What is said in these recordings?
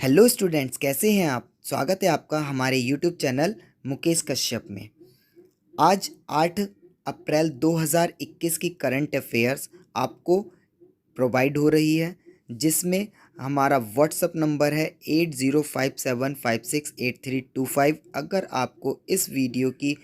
Hello students, कैसे हैं आप। स्वागत है आपका हमारे यूट्यूब चैनल मुकेश कश्यप में। आज 8 अप्रैल 2021 की करंट अफेयर्स आपको प्रोवाइड हो रही है, जिसमें हमारा व्हाट्सअप नंबर है 8057568325। अगर आपको इस वीडियो की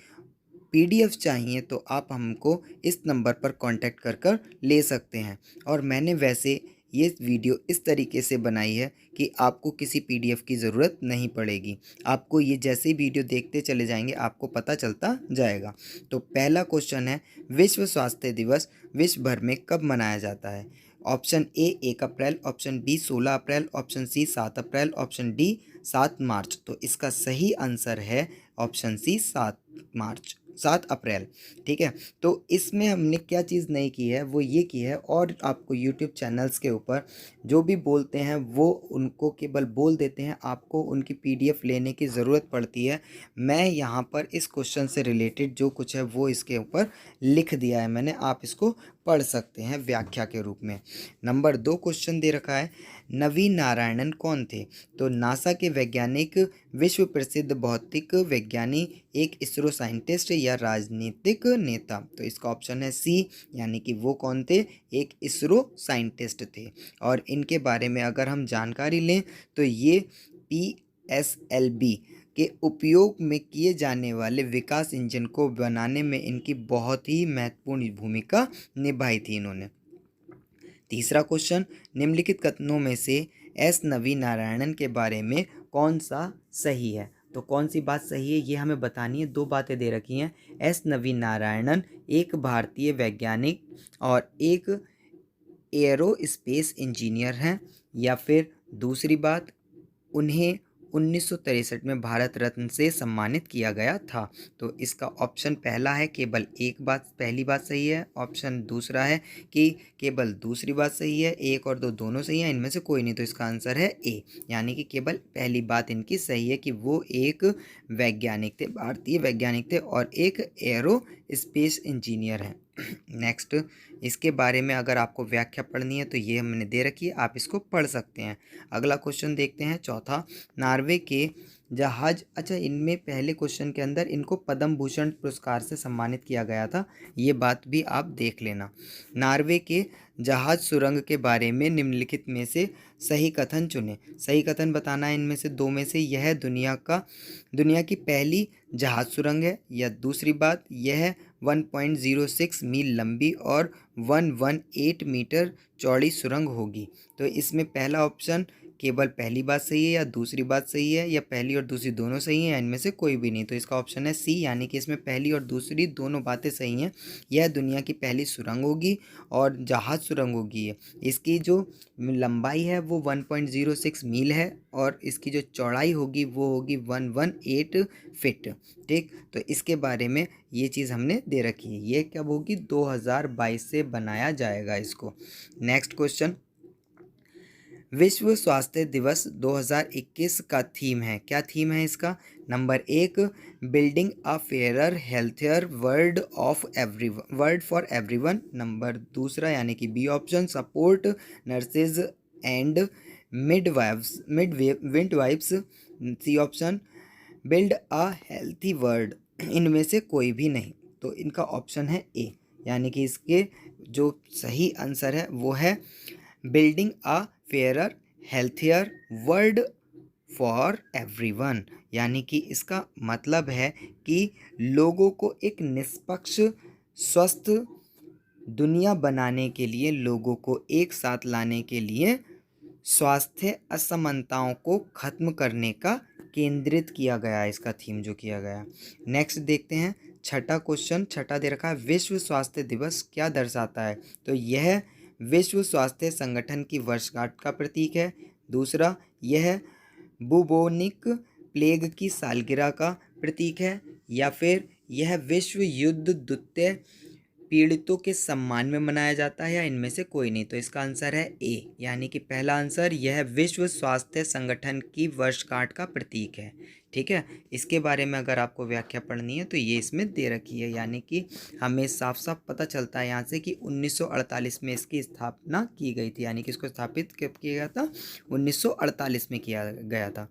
पीडीएफ चाहिए तो आप हमको इस नंबर पर कांटेक्ट कर ले सकते हैं। और मैंने वैसे ये वीडियो इस तरीके से बनाई है कि आपको किसी पीडीएफ की ज़रूरत नहीं पड़ेगी। आपको ये जैसे ही वीडियो देखते चले जाएंगे आपको पता चलता जाएगा। तो पहला क्वेश्चन है, विश्व स्वास्थ्य दिवस विश्व भर में कब मनाया जाता है। Option A 1 April, option B 16 April, option C 7 April, option D 7 March. तो इसका सही आंसर है ऑप्शन सी 7 मार्च, 7 अप्रैल। ठीक है, तो इसमें हमने क्या चीज़ नहीं की है वो ये की है, और आपको यूट्यूब चैनल्स के ऊपर जो भी बोलते हैं वो उनको केवल बोल देते हैं, आपको उनकी पीडीएफ लेने की ज़रूरत पड़ती है। मैं यहाँ पर इस क्वेश्चन से रिलेटेड जो कुछ है वो इसके ऊपर लिख दिया है मैंने, आप इसको पढ़ सकते हैं व्याख्या के रूप में। नंबर 2 क्वेश्चन दे रखा है, नवीन नारायणन कौन थे। तो नासा के वैज्ञानिक, विश्व प्रसिद्ध भौतिक विज्ञानी, एक इसरो साइंटिस्ट या राजनीतिक नेता। तो इसका ऑप्शन है सी, यानी कि वो कौन थे, एक इसरो साइंटिस्ट थे। और इनके बारे में अगर हम जानकारी लें तो ये PSLV के उपयोग में किए जाने वाले विकास इंजन को बनाने में इनकी बहुत ही महत्वपूर्ण भूमिका निभाई थी इन्होंने। तीसरा क्वेश्चन, निम्नलिखित कथनों में से एस नवी नारायणन के बारे में कौन सा सही है। तो कौन सी बात सही है ये हमें बतानी है। दो बातें दे रखी हैं, एस नवी नारायणन एक भारतीय वैज्ञानिक और एक एयरोस्पेस इंजीनियर हैं, या फिर दूसरी बात, उन्हें 1963 में भारत रत्न से सम्मानित किया गया था। तो इसका ऑप्शन पहला है केवल एक बात, पहली बात सही है। ऑप्शन दूसरा है कि केवल दूसरी बात सही है। एक और दो दोनों सही है, इनमें से कोई नहीं। तो इसका आंसर है ए, यानी कि केवल पहली बात इनकी सही है कि वो एक वैज्ञानिक थे, भारतीय वैज्ञानिक थे और एक एरो स्पेस इंजीनियर हैं। नेक्स्ट, इसके बारे में अगर आपको व्याख्या पढ़नी है तो ये हमने दे रखी है, आप इसको पढ़ सकते हैं। अगला क्वेश्चन देखते हैं, चौथा, नॉर्वे के जहाज, अच्छा इनमें पहले क्वेश्चन के अंदर इनको पद्म भूषण पुरस्कार से सम्मानित किया गया था, ये बात भी आप देख लेना। नॉर्वे के जहाज सुरंग के बारे में निम्नलिखित में से सही कथन चुने। सही कथन बताना है इनमें से दो में से, यह दुनिया की पहली जहाज सुरंग है, या दूसरी बात यह 1.06 मील लंबी और 118 मीटर चौड़ी सुरंग होगी। तो इसमें पहला ऑप्शन केवल पहली बात सही है या दूसरी बात सही है, या पहली और दूसरी दोनों सही हैं, या इनमें से कोई भी नहीं। तो इसका ऑप्शन है सी, यानी कि इसमें पहली और दूसरी दोनों बातें सही हैं। यह दुनिया की पहली सुरंग होगी और जहाज सुरंग होगी। इसकी जो लंबाई है वो 1.06 मील है और इसकी जो चौड़ाई होगी वो होगी 118 फिट। ठीक, तो इसके बारे में ये चीज़ हमने दे रखी है। ये कब होगी, 2022 से बनाया जाएगा इसको। नेक्स्ट क्वेश्चन, विश्व स्वास्थ्य दिवस 2021 का थीम है, क्या थीम है इसका। Number 1, building a fairer healthier world for everyone. Number दूसरा यानी कि B option, support nurses and midwifes. C option, build a healthy world. इनमें से कोई भी नहीं, तो इनका ऑप्शन है ए, यानी कि इसके जो सही आंसर है वो है building a fairer healthier world for everyone. यानी कि इसका मतलब है कि लोगों को एक निष्पक्ष स्वस्थ दुनिया बनाने के लिए, लोगों को एक साथ लाने के लिए, स्वास्थ्य असमानताओं को खत्म करने का केंद्रित किया गया है, इसका थीम जो किया गया। नेक्स्ट देखते हैं, छठा क्वेश्चन, छठा दे रखा है, विश्व स्वास्थ्य दिवस क्या दर्शाता है। तो यह विश्व स्वास्थ्य संगठन की वर्षगांठ का प्रतीक है। दूसरा, यह बुबोनिक प्लेग की सालगिरह का प्रतीक है, या फिर यह विश्व युद्ध द्वितीय पीड़ितों के सम्मान में मनाया जाता है, या इनमें से कोई नहीं। तो इसका आंसर है ए, यानी कि पहला आंसर, यह विश्व स्वास्थ्य संगठन की वर्षगांठ का प्रतीक है। ठीक है। इसके बारे में अगर आपको व्याख्या पढ़नी है तो ये इसमें दे रखी है, यानी कि हमें साफ साफ पता चलता है यहाँ से कि 1948 में इसकी स्थापना की गई थी, यानी कि इसको स्थापित कब किया गया था, 1948 में किया गया था।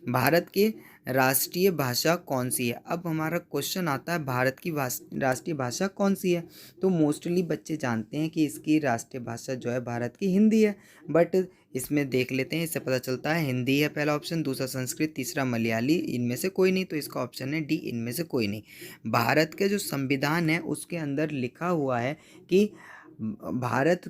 भारत की राष्ट्रीय भाषा कौन सी है? अब हमारा क्वेश्चन आता है भारत की राष्ट्रीय भाषा कौन सी है, तो मोस्टली बच्चे जानते हैं कि इसकी राष्ट्रीय भाषा जो है भारत की हिंदी है, बट इसमें देख लेते हैं, इससे पता चलता है हिंदी है पहला ऑप्शन, दूसरा संस्कृत, तीसरा मलयाली, इनमें से कोई नहीं, तो इसका ऑप्शन है डी, इनमें से कोई नहीं। भारत के जो संविधान है उसके अंदर लिखा हुआ है कि भारत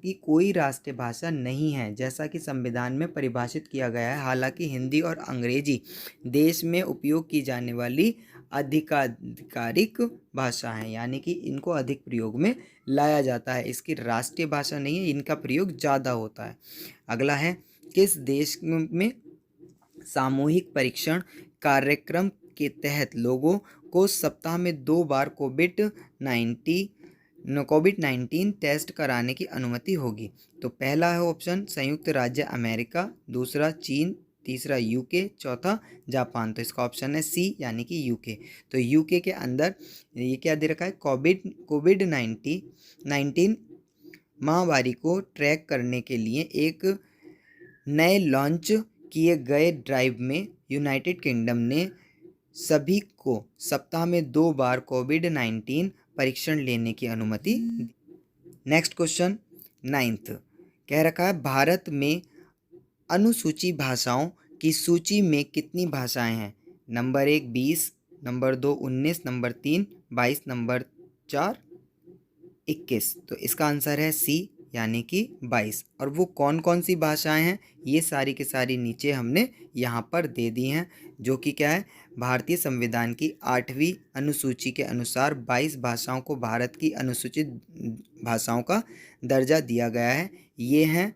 की कोई राष्ट्रीय भाषा नहीं है, जैसा कि संविधान में परिभाषित किया गया है। हालांकि हिंदी और अंग्रेजी देश में उपयोग की जाने वाली आधिकारिक भाषा है, यानी कि इनको अधिक प्रयोग में लाया जाता है, इसकी राष्ट्रीय भाषा नहीं है, इनका प्रयोग ज़्यादा होता है। अगला है, किस देश में सामूहिक परीक्षण कार्यक्रम के तहत लोगों को सप्ताह में 2 बार कोविड-19 टेस्ट कराने की अनुमति होगी? तो पहला है ऑप्शन संयुक्त राज्य अमेरिका, दूसरा चीन, तीसरा यूके, चौथा जापान। तो इसका ऑप्शन है सी, यानी कि यूके। तो यूके के अंदर ये क्या दे रखा है, कोविड-19 महामारी को ट्रैक करने के लिए एक नए लॉन्च किए गए ड्राइव में यूनाइटेड किंगडम ने सभी को सप्ताह में 2 बार कोविड-19 परीक्षण लेने की अनुमति। नेक्स्ट क्वेश्चन 9th कह रखा है, भारत में अनुसूची भाषाओं की सूची में कितनी भाषाएं हैं? Number 1 20, number 2 19, number 3 22, number 4 21। तो इसका आंसर है सी, यानी कि 22। और वो कौन कौन सी भाषाएं हैं, ये सारी की सारी नीचे हमने यहाँ पर दे दी हैं, जो कि क्या है, भारतीय संविधान की 8वीं अनुसूची के अनुसार 22 भाषाओं को भारत की अनुसूचित भाषाओं का दर्जा दिया गया है। ये हैं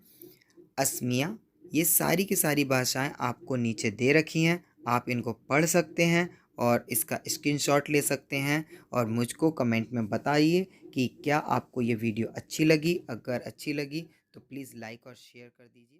असमिया। ये सारी की सारी भाषाएं आपको नीचे दे रखी हैं, आप इनको पढ़ सकते हैं और इसका स्क्रीनशॉट ले सकते हैं और मुझको कमेंट में बताइए कि क्या आपको ये वीडियो अच्छी लगी। अगर अच्छी लगी तो प्लीज़ लाइक और शेयर कर दीजिए।